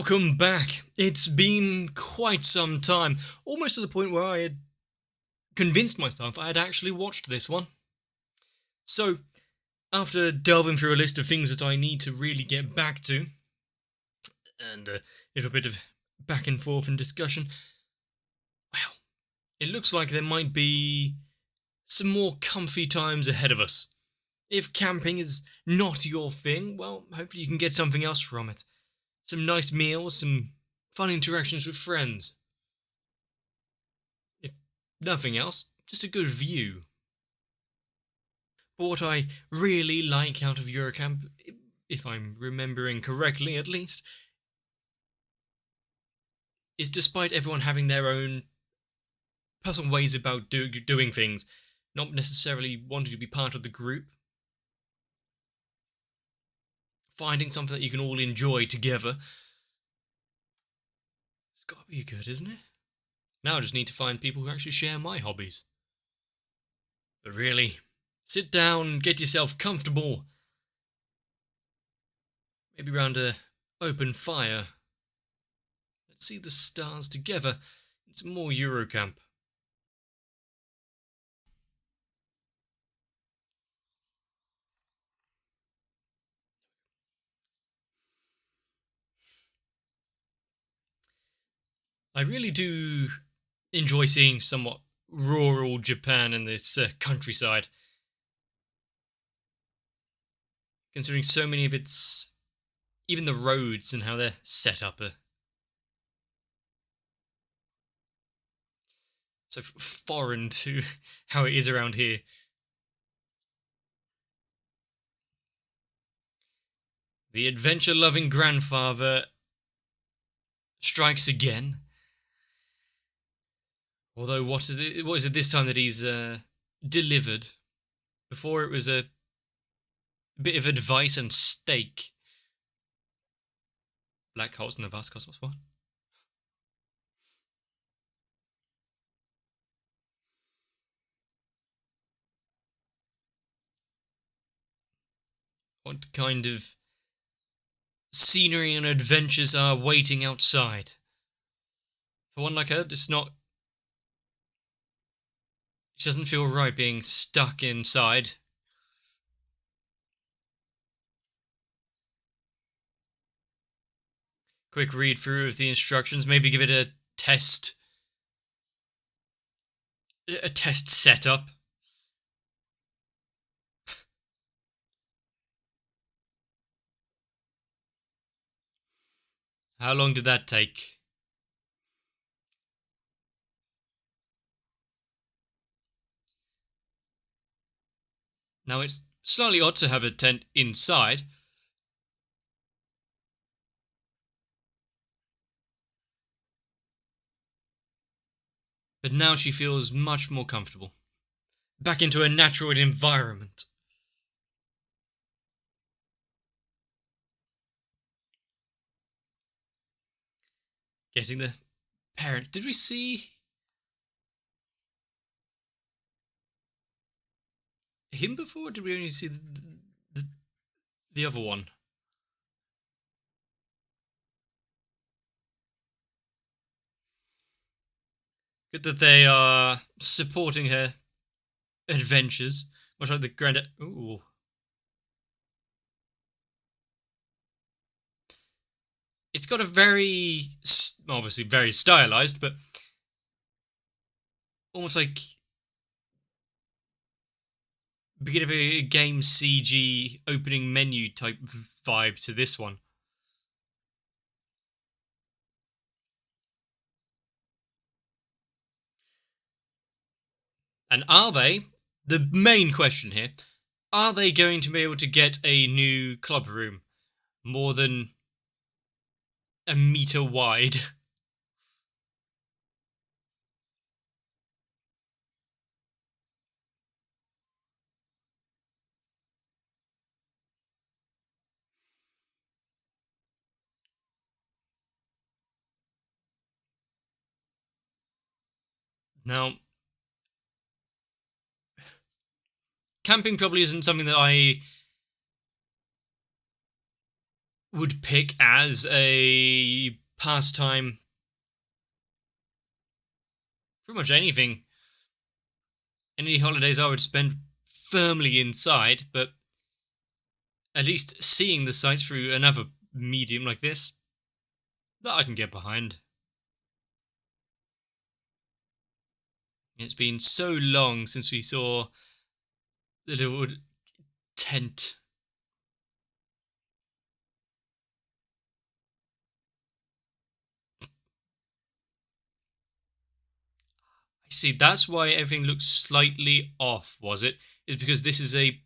Welcome back. It's been quite some time, almost to the point where I had convinced myself I had actually watched this one. So, after delving through a list of things that I need to really get back to, and a little bit of back and forth and discussion, well, it looks like there might be some more comfy times ahead of us. If camping is not your thing, well, hopefully you can get something else from it. Some nice meals, some fun interactions with friends. If nothing else, just a good view. But what I really like out of Eurocamp, if I'm remembering correctly at least, is despite everyone having their own personal ways about doing things, not necessarily wanting to be part of the group, finding something that you can all enjoy together. It's gotta be good, isn't it? Now I just need to find people who actually share my hobbies. But really, sit down, get yourself comfortable. Maybe round a open fire. Let's see the stars together in some more Eurocamp. I really do enjoy seeing somewhat rural Japan in this countryside. Considering so many of its, even the roads and how they're set up are so foreign to how it is around here. The adventure-loving grandfather strikes again. Although, what is it this time that he's delivered? Before it was a bit of advice and steak. Black holes in the vast cosmos, what? What kind of scenery and adventures are waiting outside? For one like her, it's not. She doesn't feel right being stuck inside. Quick read through of the instructions, maybe give it a test. A test setup. How long did that take? Now, it's slightly odd to have a tent inside. But now she feels much more comfortable. Back into a natural environment. Getting the parent. Did we see him before? Or did we only see the other one? Good that they are supporting her adventures, much like the granddad. Ooh. It's got a very, obviously very stylized, but almost like beginning of a game CG opening menu type vibe to this one. And are they, the main question here, are they going to be able to get a new club room more than a meter wide? Now, camping probably isn't something that I would pick as a pastime. Pretty much anything. Any holidays I would spend firmly inside, but at least seeing the sights through another medium like this, that I can get behind. It's been so long since we saw the little tent. I see, that's why everything looks slightly off, was it? It's because this is a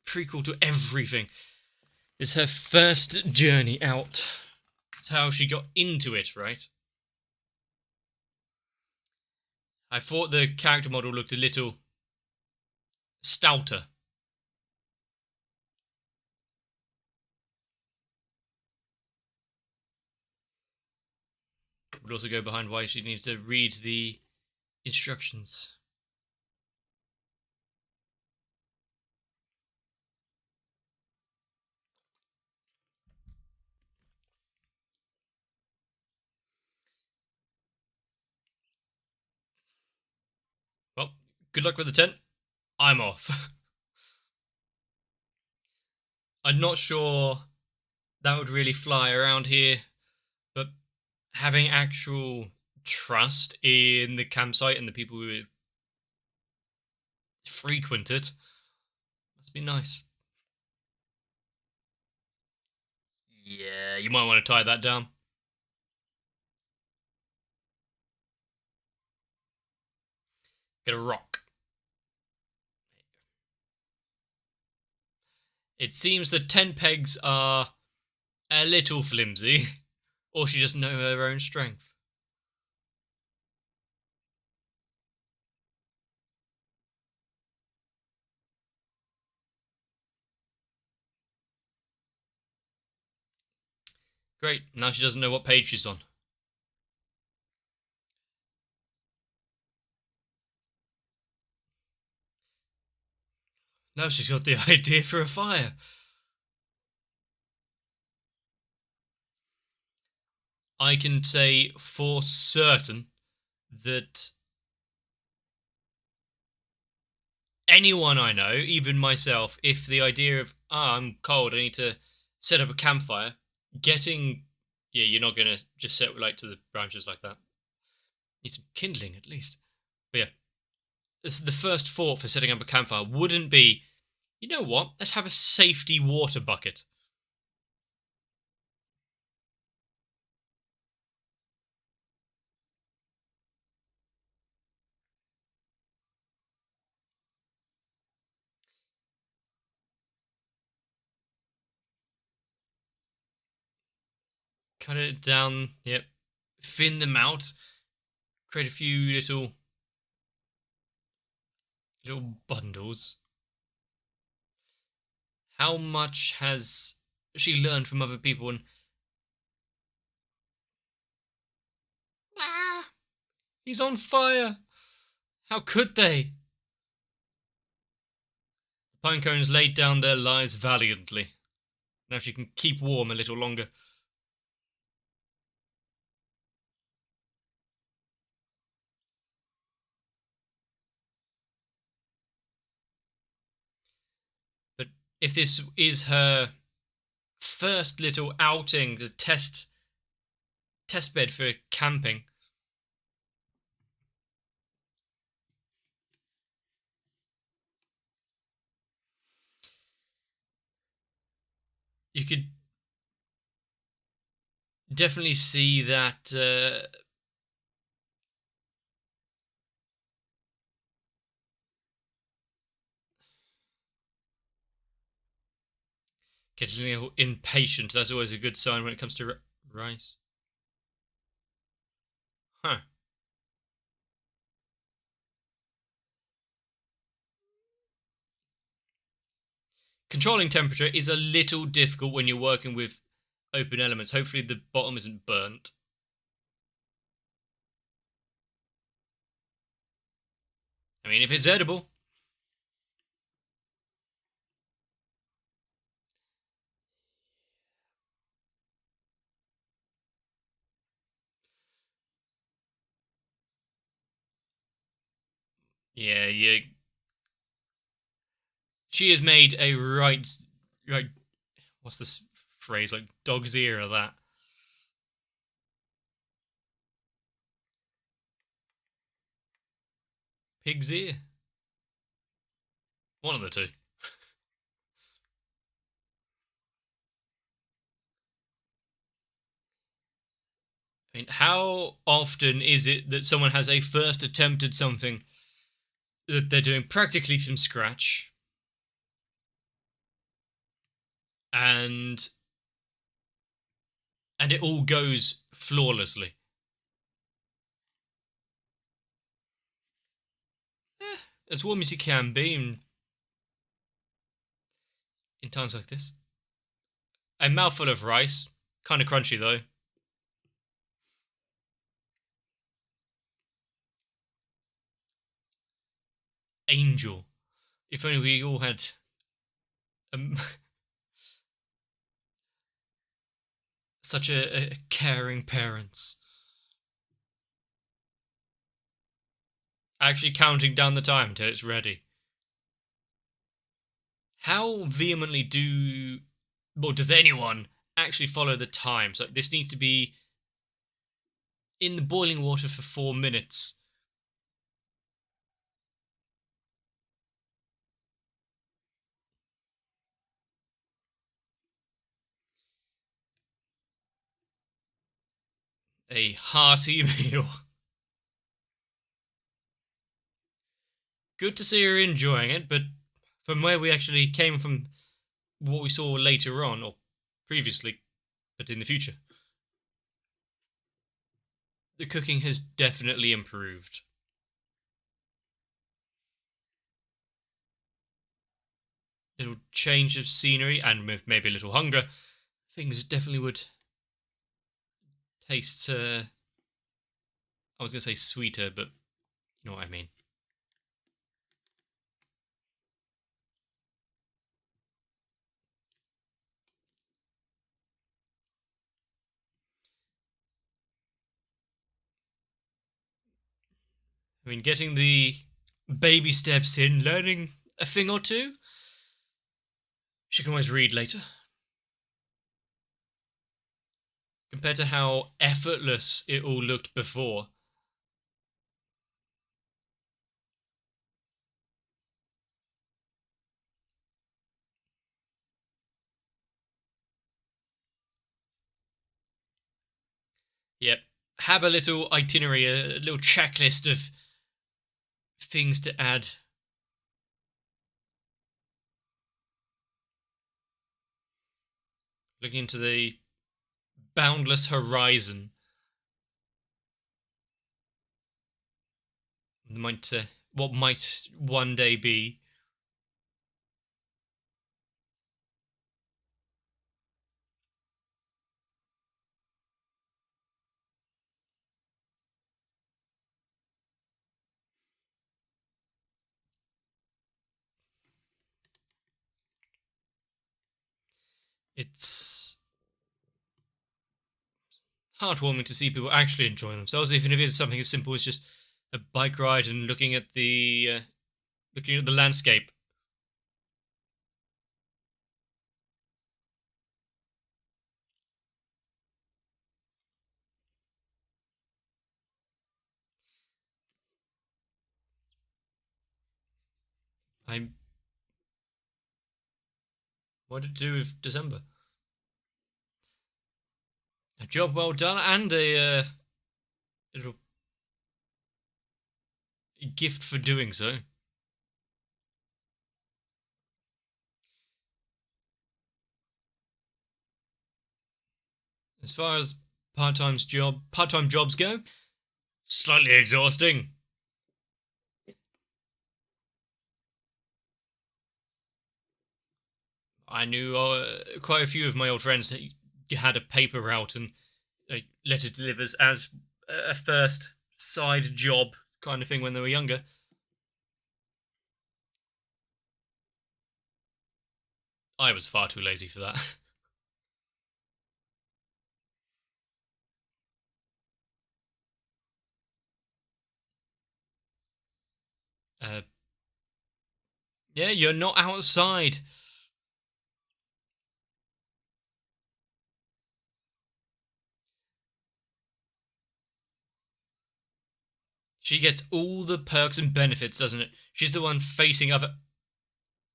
prequel to everything. It's her first journey out. It's how she got into it, right? I thought the character model looked a little stouter. Would also go behind why she needs to read the instructions. Well, good luck with the tent. I'm off. I'm not sure that would really fly around here, but having actual trust in the campsite and the people who frequent it must be nice. Yeah, you might want to tie that down. Get a rock. It seems the tent pegs are a little flimsy, or she doesn't know her own strength. Great, now she doesn't know what page she's on. Now she's got the idea for a fire. I can say for certain that anyone I know, even myself, if the idea of, I'm cold, I need to set up a campfire, getting, yeah, you're not going to just set light to the branches like that. Need some kindling at least. But yeah, the first thought for setting up a campfire wouldn't be, you know what, let's have a safety water bucket. Cut it down, yep, thin them out, create a few little bundles. How much has she learned from other people? And ah, he's on fire. How could they? The Pinecones laid down their lives valiantly. Now she can keep warm a little longer. But if this is her first little outing, the test bed for camping, you could definitely see that getting a little impatient. That's always a good sign when it comes to rice. Huh. Controlling temperature is a little difficult when you're working with open elements. Hopefully the bottom isn't burnt. I mean, if it's edible. Yeah, yeah. She has made a right. What's this phrase? Like dog's ear or that? Pig's ear? One of the two. I mean, how often is it that someone has a first attempt at something that they're doing practically from scratch, and it all goes flawlessly? As warm as you can be in times like this. A mouthful of rice, kind of crunchy though. Angel. If only we all had um, such a caring parents. Actually counting down the time until it's ready. How vehemently does anyone actually follow the times? Like, this needs to be in the boiling water for 4 minutes. A hearty meal. Good to see you're enjoying it, but from where we actually came from, what we saw later on, or previously, but in the future, the cooking has definitely improved. Little change of scenery and with maybe a little hunger, things definitely would taste. I was going to say sweeter, but you know what I mean. I mean, getting the baby steps in, learning a thing or two. She can always read later. Compared to how effortless it all looked before. Yep. Have a little itinerary, a little checklist of things to add. Looking into the boundless horizon. Might what might one day be. It's heartwarming to see people actually enjoying themselves, even if it's something as simple as just a bike ride and looking at the landscape. I'm What did it do with December? A job well done and a little gift for doing so. As far as part time jobs go, slightly exhausting. I knew quite a few of my old friends had a paper route and letter delivers as a first side job kind of thing when they were younger. I was far too lazy for that. Uh, yeah, you're not outside. She gets all the perks and benefits, doesn't it? She's the one facing other.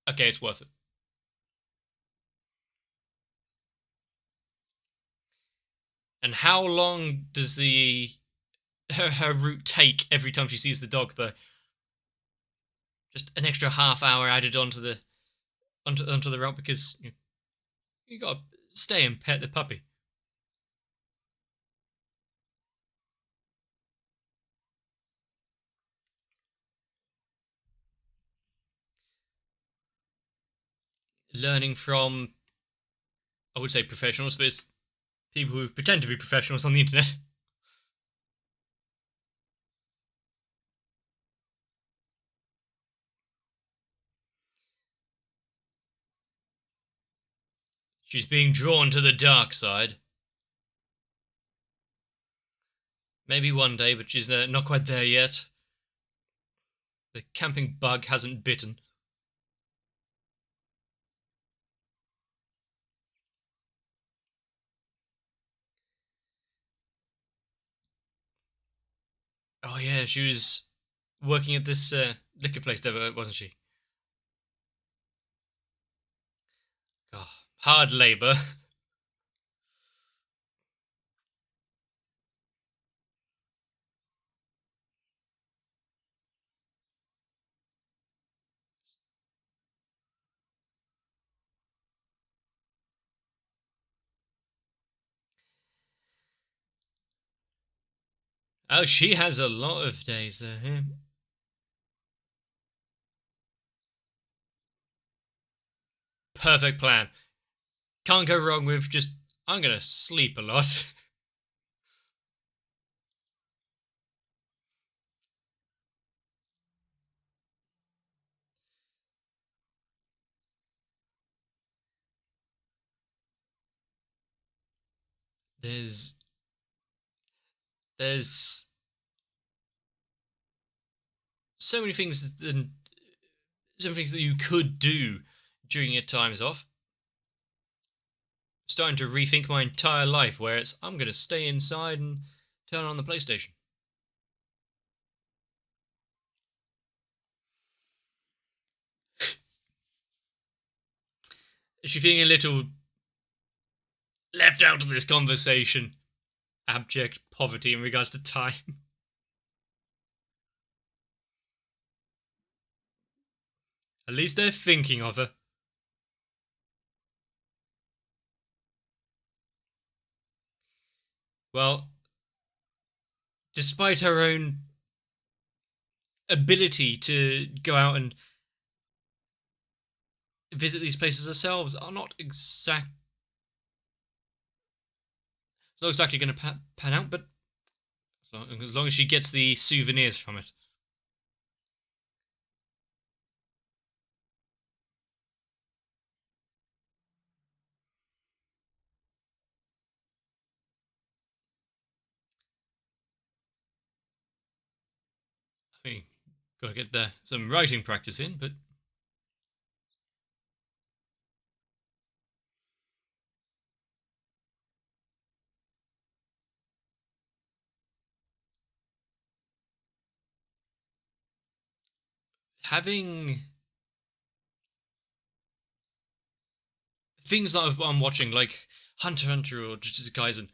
Okay, it's worth it. And how long does her route take every time she sees the dog? Though, just an extra half hour added onto the route because you gotta stay and pet the puppy. Learning from, I would say professionals, but it's people who pretend to be professionals on the internet. She's being drawn to the dark side. Maybe one day, but she's not quite there yet. The camping bug hasn't bitten. Oh yeah, she was working at this liquor place, wasn't she? Oh, hard labour. Oh, she has a lot of days there. Yeah. Perfect plan. Can't go wrong with just, I'm gonna sleep a lot. there's there's so many things and so many things that you could do during your times off. Starting to rethink my entire life where it's I'm gonna stay inside and turn on the PlayStation. Is she feeling a little left out of this conversation? Abject poverty in regards to time. At least they're thinking of her. Well, despite her own ability to go out and visit these places herself, are not exact. It's not exactly going to pan out, but as long as she gets the souvenirs from it. I mean, got to get some writing practice in, but having things that I'm watching, like Hunter x Hunter or Jujutsu Kaisen,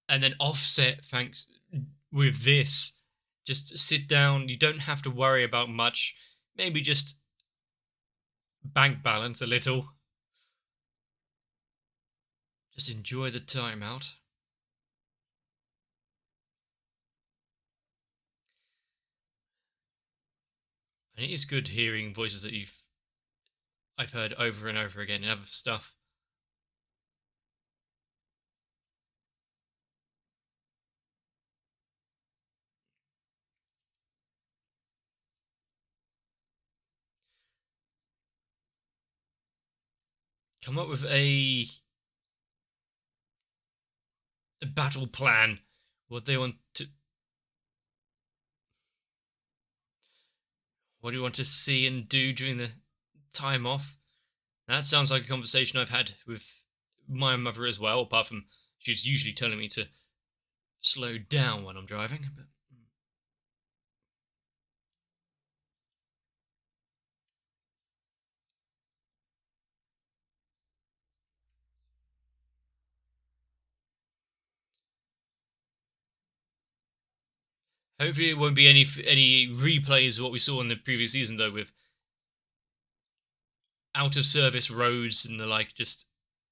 and then offset thanks with this. Just sit down. You don't have to worry about much. Maybe just bank balance a little. Just enjoy the time out. And it is good hearing voices that I've heard over and over again in other stuff. Come up with a battle plan. What they want to. What do you want to see and do during the time off? That sounds like a conversation I've had with my mother as well, apart from she's usually telling me to slow down when I'm driving. But hopefully it won't be any replays of what we saw in the previous season, though, with out of service roads and the like, just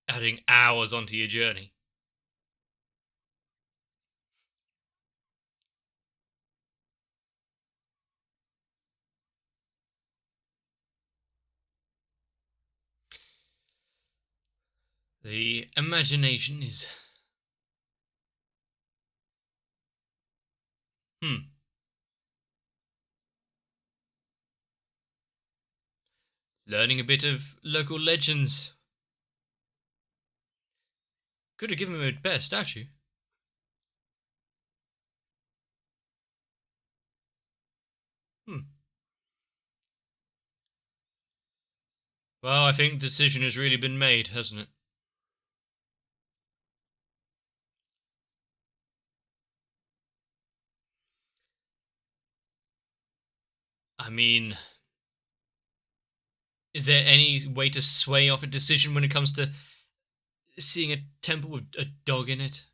adding hours onto your journey. The imagination is... Learning a bit of local legends. Could have given him a better statue. Well, I think the decision has really been made, hasn't it? I mean, is there any way to sway off a decision when it comes to seeing a temple with a dog in it?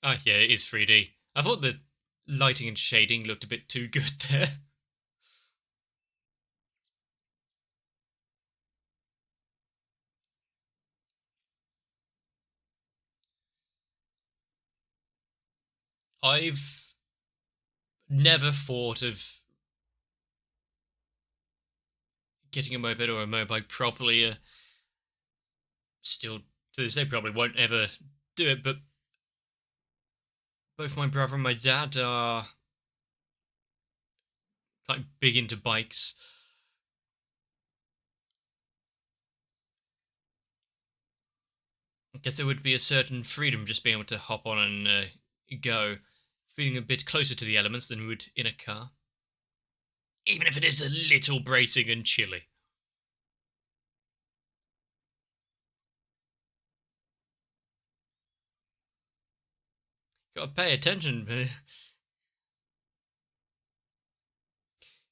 Ah, yeah, it is 3D. I thought the lighting and shading looked a bit too good there. I've never thought of getting a moped or a motorbike properly. Still, to this day, probably won't ever do it, but both my brother and my dad are quite big into bikes. I guess there would be a certain freedom just being able to hop on and go, feeling a bit closer to the elements than we would in a car. Even if it is a little bracing and chilly. Gotta pay attention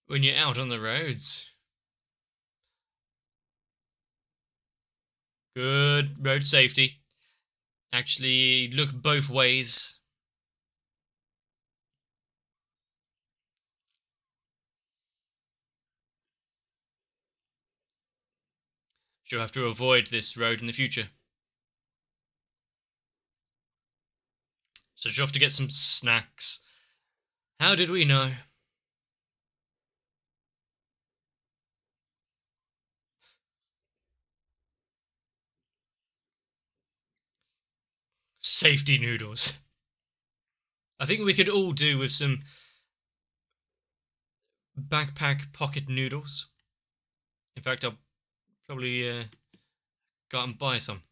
when you're out on the roads. Good road safety. Actually, look both ways. You'll have to avoid this road in the future. So you'll have to get some snacks. How did we know? Safety noodles. I think we could all do with some backpack pocket noodles. In fact, I'll probably go out and buy some,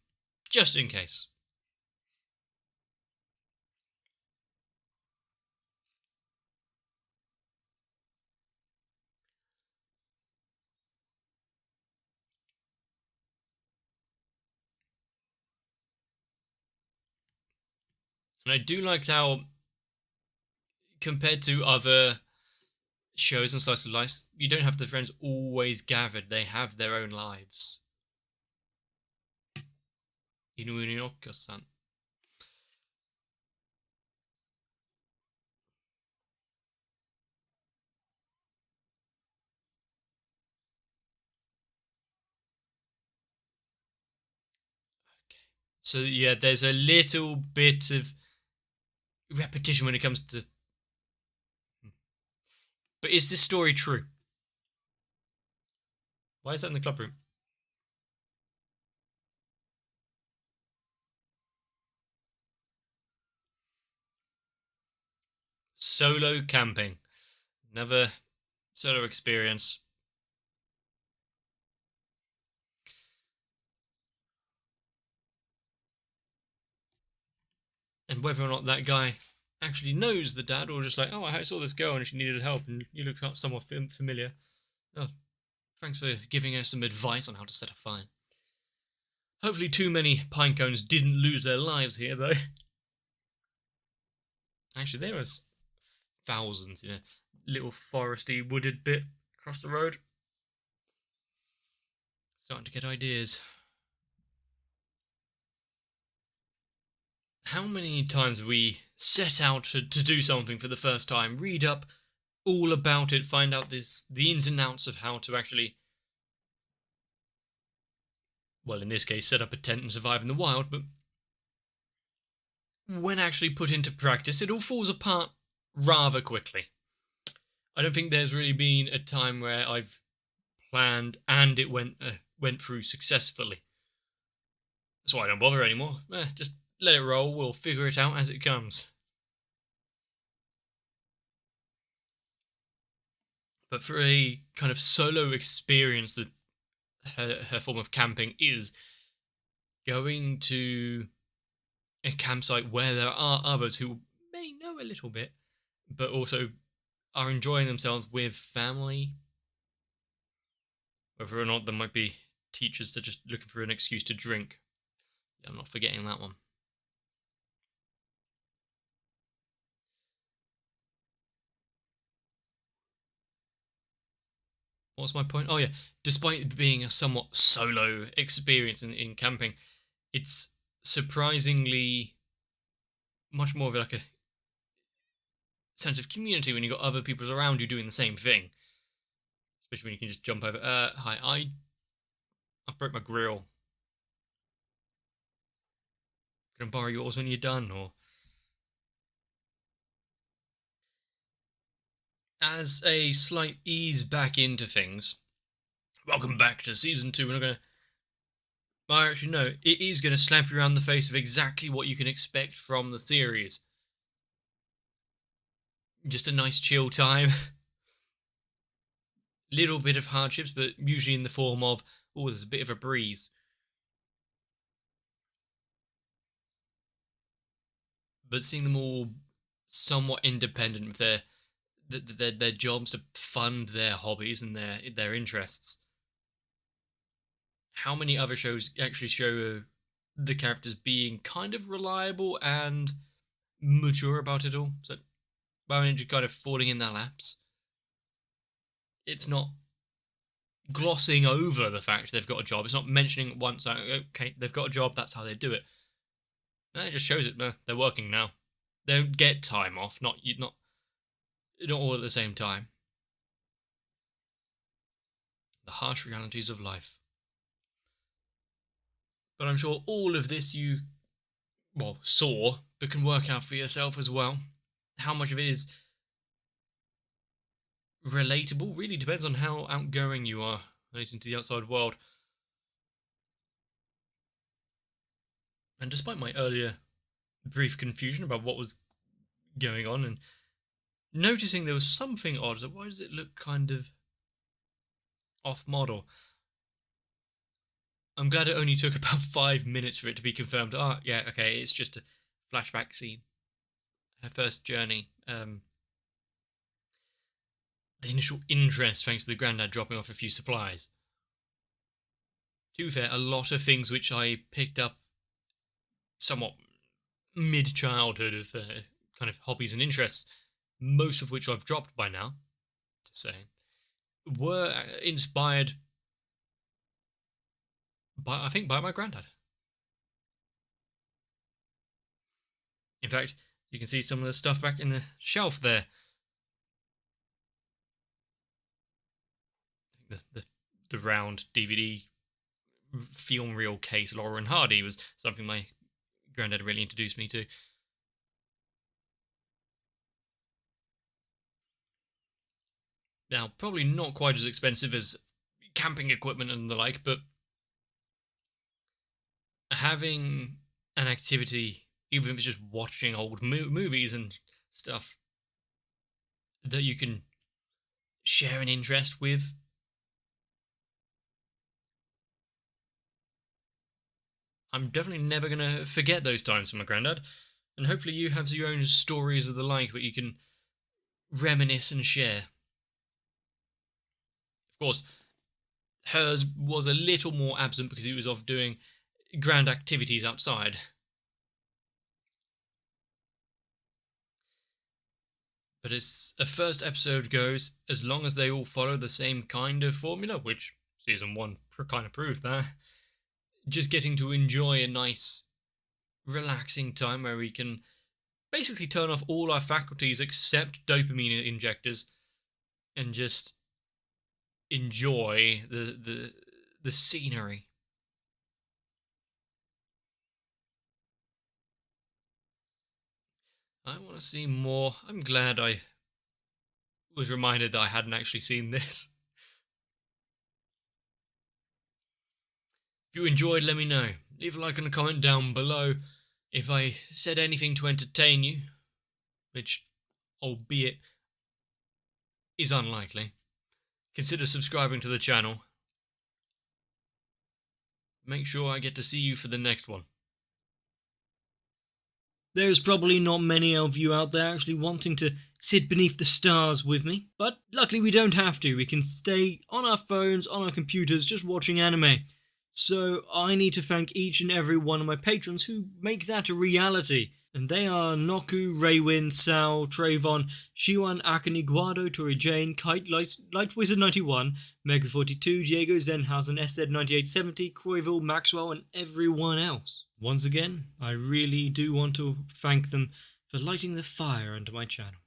just in case. And I do like how, compared to other shows and slice of life, you don't have the friends always gathered. They have their own lives. Inuinoko-san. So yeah, there's a little bit of repetition when it comes to... But is this story true? Why is that in the club room? Solo camping. Another solo experience. And whether or not that guy actually knows the dad, or just like, oh, I saw this girl and she needed help, and you look somewhat familiar. Oh, thanks for giving us some advice on how to set a fire. Hopefully, too many pine cones didn't lose their lives here, though. Actually, there was thousands, little foresty, wooded bit across the road. Starting to get ideas. How many times have we set out to do something for the first time, read up all about it, find out the ins and outs of how to actually, well, in this case, set up a tent and survive in the wild, but when actually put into practice, it all falls apart rather quickly. I don't think there's really been a time where I've planned and it went through successfully. That's why I don't bother anymore. Just let it roll. We'll figure it out as it comes. But for a kind of solo experience that her form of camping is, going to a campsite where there are others who may know a little bit, but also are enjoying themselves with family, whether or not there might be teachers that are just looking for an excuse to drink. I'm not forgetting that one. What's my point? Oh yeah, despite it being a somewhat solo experience in camping, it's surprisingly much more of like a sense of community when you've got other people around you doing the same thing. Especially when you can just jump over. Hi, I broke my grill. Can I borrow yours when you're done? Or as a slight ease back into things, welcome back to season 2. We're not gonna. Actually, no, it is gonna slap you around the face of exactly what you can expect from the series. Just a nice chill time. Little bit of hardships, but usually in the form of, oh, there's a bit of a breeze. But seeing them all somewhat independent with their jobs to fund their hobbies and their interests. How many other shows actually show the characters being kind of reliable and mature about it all? So, rather than just kind of falling in their laps, it's not glossing over the fact they've got a job. It's not mentioning once, okay, they've got a job, that's how they do it. No, it just shows it. They're working now. They don't get time off. Not all at the same time. The harsh realities of life. But I'm sure all of this you, saw, but can work out for yourself as well. How much of it is relatable really depends on how outgoing you are relating to the outside world. And despite my earlier brief confusion about what was going on and noticing there was something odd, so why does it look kind of off model? I'm glad it only took about 5 minutes for it to be confirmed. Yeah, okay, it's just a flashback scene. Her first journey. The initial interest thanks to the granddad dropping off a few supplies. To be fair, a lot of things which I picked up somewhat mid-childhood of kind of hobbies and interests, most of which I've dropped by now, to say, were inspired by my granddad. In fact, you can see some of the stuff back in the shelf there. The round DVD film reel case, Laura and Hardy, was something my granddad really introduced me to. Now, probably not quite as expensive as camping equipment and the like, but having an activity, even if it's just watching old movies and stuff, that you can share an interest with. I'm definitely never going to forget those times with my granddad. And hopefully you have your own stories of the like that you can reminisce and share. Of course, hers was a little more absent because he was off doing grand activities outside. But as a first episode goes, as long as they all follow the same kind of formula, which season 1 kind of proved that, just getting to enjoy a nice, relaxing time where we can basically turn off all our faculties except dopamine injectors and just enjoy the scenery. I want to see more. I'm glad I was reminded that I hadn't actually seen this. If you enjoyed, let me know. Leave a like and a comment down below if I said anything to entertain you, which, albeit, is unlikely. Consider subscribing to the channel. Make sure I get to see you for the next one. There's probably not many of you out there actually wanting to sit beneath the stars with me, but luckily we don't have to. We can stay on our phones, on our computers, just watching anime. So I need to thank each and every one of my patrons who make that a reality. And they are Noku, Raywin, Sal, Trayvon, Shiwan, Akane, Guado, Tori Jane, Kite, Light Wizard 91, Mega 42, Diego, Zenhausen, SZ 9870, Croyville, Maxwell, and everyone else. Once again, I really do want to thank them for lighting the fire under my channel.